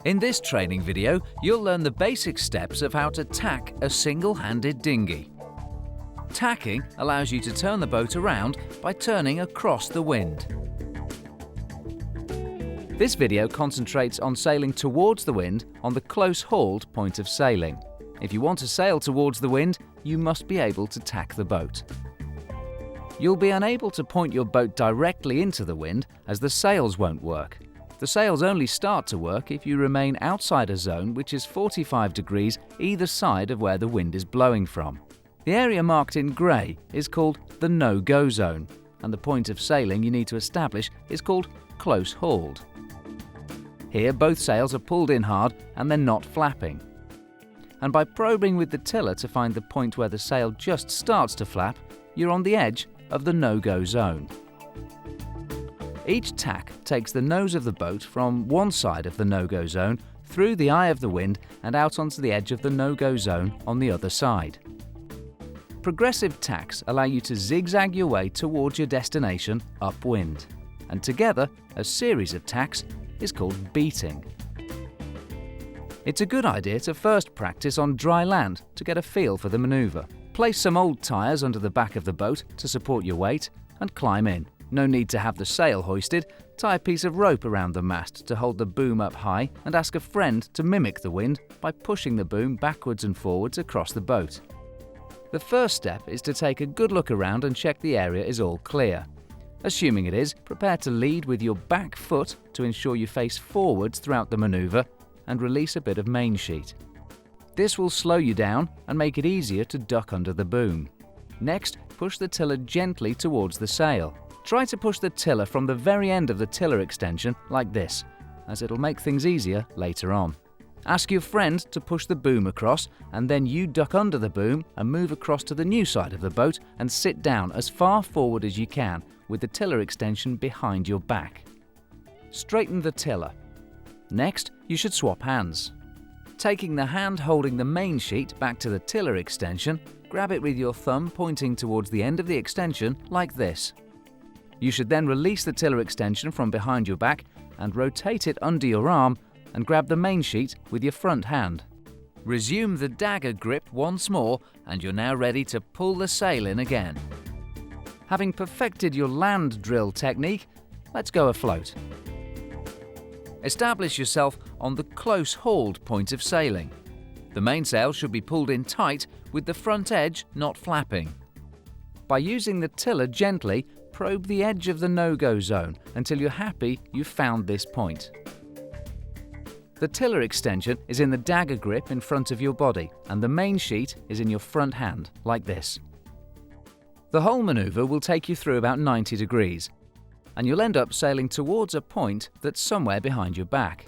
In this training video, you'll learn the basic steps of how to tack a single-handed dinghy. Tacking allows you to turn the boat around by turning across the wind. This video concentrates on sailing towards the wind on the close-hauled point of sailing. If you want to sail towards the wind, you must be able to tack the boat. You'll be unable to point your boat directly into the wind as the sails won't work. The sails only start to work if you remain outside a zone which is 45 degrees either side of where the wind is blowing from. The area marked in grey is called the no-go zone, and the point of sailing you need to establish is called close-hauled. Here both sails are pulled in hard and they're not flapping. And by probing with the tiller to find the point where the sail just starts to flap, you're on the edge of the no-go zone. Each tack takes the nose of the boat from one side of the no-go zone through the eye of the wind and out onto the edge of the no-go zone on the other side. Progressive tacks allow you to zigzag your way towards your destination upwind, and together a series of tacks is called beating. It's a good idea to first practice on dry land to get a feel for the manoeuvre. Place some old tyres under the back of the boat to support your weight and climb in. No need to have the sail hoisted. Tie a piece of rope around the mast to hold the boom up high and ask a friend to mimic the wind by pushing the boom backwards and forwards across the boat. The first step is to take a good look around and check the area is all clear. Assuming it is, prepare to lead with your back foot to ensure you face forwards throughout the manoeuvre and release a bit of main sheet. This will slow you down and make it easier to duck under the boom. Next, push the tiller gently towards the sail. Try to push the tiller from the very end of the tiller extension like this, as it'll make things easier later on. Ask your friend to push the boom across, and then you duck under the boom and move across to the new side of the boat and sit down as far forward as you can with the tiller extension behind your back. Straighten the tiller. Next, you should swap hands. Taking the hand holding the main sheet back to the tiller extension, grab it with your thumb pointing towards the end of the extension like this. You should then release the tiller extension from behind your back and rotate it under your arm and grab the main sheet with your front hand. Resume the dagger grip once more and you're now ready to pull the sail in again. Having perfected your land drill technique, let's go afloat. Establish yourself on the close-hauled point of sailing. The mainsail should be pulled in tight with the front edge not flapping. By using the tiller gently, probe the edge of the no-go zone until you're happy you've found this point. The tiller extension is in the dagger grip in front of your body and the main sheet is in your front hand, like this. The whole manoeuvre will take you through about 90 degrees and you'll end up sailing towards a point that's somewhere behind your back.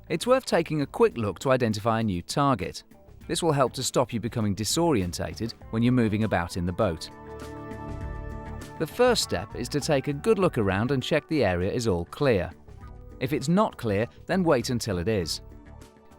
It's worth taking a quick look to identify a new target. This will help to stop you becoming disorientated when you're moving about in the boat. The first step is to take a good look around and check the area is all clear. If it's not clear, then wait until it is.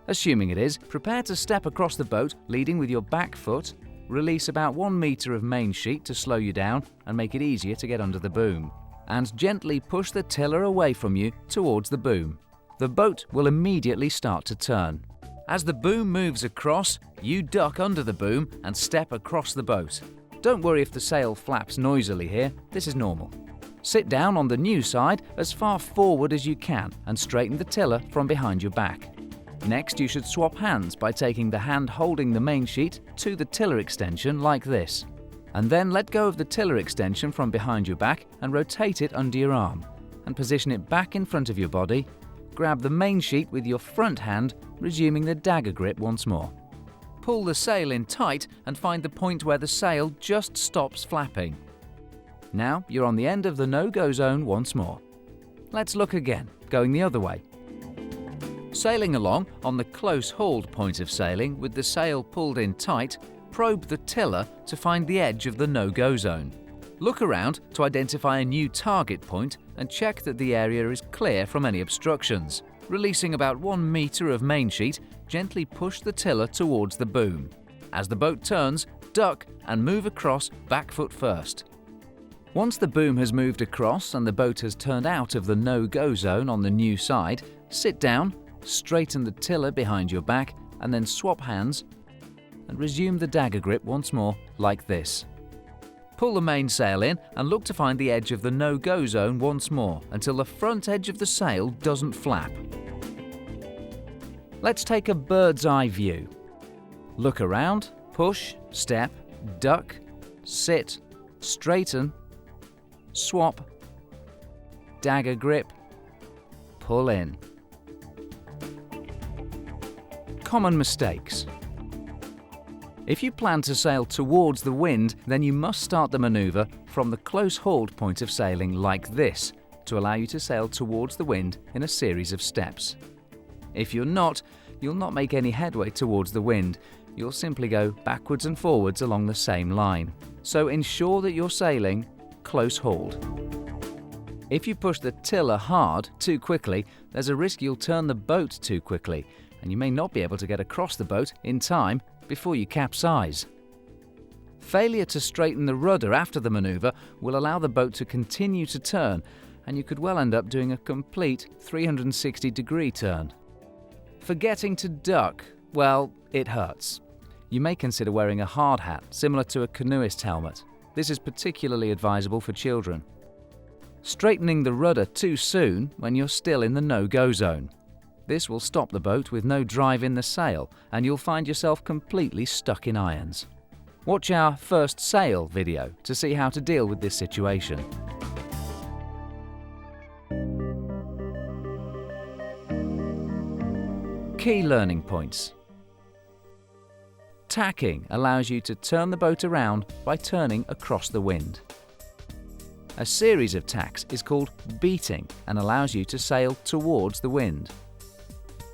Assuming it is, prepare to step across the boat leading with your back foot, release about 1 meter of main sheet to slow you down and make it easier to get under the boom, and gently push the tiller away from you towards the boom. The boat will immediately start to turn. As the boom moves across, you duck under the boom and step across the boat. Don't worry if the sail flaps noisily here, this is normal. Sit down on the new side as far forward as you can and straighten the tiller from behind your back. Next, you should swap hands by taking the hand holding the main sheet to the tiller extension like this. And then let go of the tiller extension from behind your back and rotate it under your arm. And position it back in front of your body. Grab the main sheet with your front hand, resuming the dagger grip once more. Pull the sail in tight and find the point where the sail just stops flapping. Now you're on the end of the no-go zone once more. Let's look again, going the other way. Sailing along on the close-hauled point of sailing with the sail pulled in tight, probe the tiller to find the edge of the no-go zone. Look around to identify a new target point and check that the area is clear from any obstructions. Releasing about 1 meter of main sheet, gently push the tiller towards the boom. As the boat turns, duck and move across back foot first. Once the boom has moved across and the boat has turned out of the no-go zone on the new side, sit down, Straighten the tiller behind your back and then swap hands and resume the dagger grip once more like this. Pull the mainsail in and look to find the edge of the no-go zone once more until the front edge of the sail doesn't flap. Let's take a bird's eye view. Look around, push, step, duck, sit, straighten, swap, dagger grip, pull in. Common mistakes. If you plan to sail towards the wind, then you must start the maneuver from the close hauled point of sailing like this to allow you to sail towards the wind in a series of steps. If you're not, you'll not make any headway towards the wind. You'll simply go backwards and forwards along the same line. So ensure that you're sailing close hauled. If you push the tiller hard too quickly, there's a risk you'll turn the boat too quickly, and you may not be able to get across the boat in time before you capsize. Failure to straighten the rudder after the maneuver will allow the boat to continue to turn, and you could well end up doing a complete 360-degree turn. Forgetting to duck, well, it hurts. You may consider wearing a hard hat, similar to a canoeist helmet. This is particularly advisable for children. Straightening the rudder too soon when you're still in the no-go zone. This will stop the boat with no drive in the sail, and you'll find yourself completely stuck in irons. Watch our first sail video to see how to deal with this situation. Key learning points. Tacking allows you to turn the boat around by turning across the wind. A series of tacks is called beating and allows you to sail towards the wind.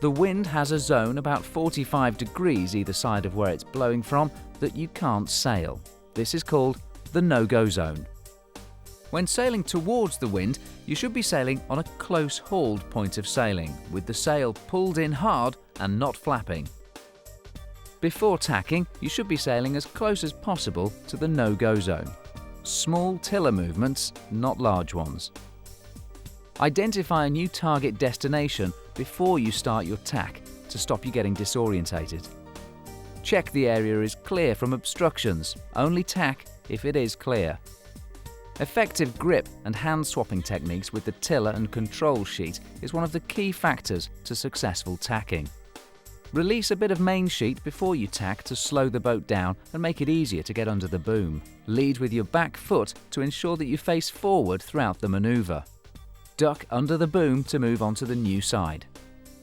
The wind has a zone about 45 degrees either side of where it's blowing from that you can't sail. This is called the no-go zone. When sailing towards the wind, you should be sailing on a close hauled point of sailing, with the sail pulled in hard and not flapping. Before tacking, you should be sailing as close as possible to the no-go zone. Small tiller movements, not large ones. Identify a new target destination before you start your tack to stop you getting disorientated. Check the area is clear from obstructions. Only tack if it is clear. Effective grip and hand swapping techniques with the tiller and control sheet is one of the key factors to successful tacking. Release a bit of main sheet before you tack to slow the boat down and make it easier to get under the boom. Lead with your back foot to ensure that you face forward throughout the maneuver. Duck under the boom to move onto the new side.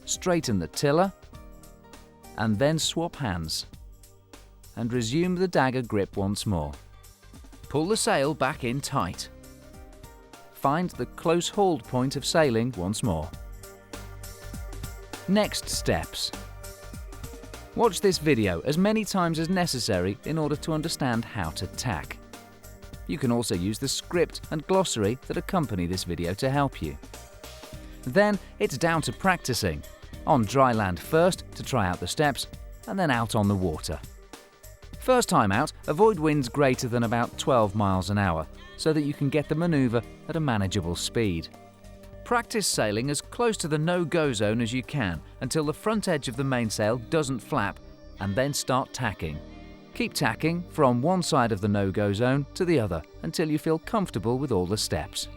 Straighten the tiller and then swap hands and resume the dagger grip once more. Pull the sail back in tight. Find the close hauled point of sailing once more. Next steps. Watch this video as many times as necessary in order to understand how to tack. You can also use the script and glossary that accompany this video to help you. Then it's down to practicing. On dry land first to try out the steps, and then out on the water. First time out, avoid winds greater than about 12 miles an hour so that you can get the maneuver at a manageable speed. Practice sailing as close to the no-go zone as you can until the front edge of the mainsail doesn't flap, and then start tacking. Keep tacking from one side of the no-go zone to the other until you feel comfortable with all the steps.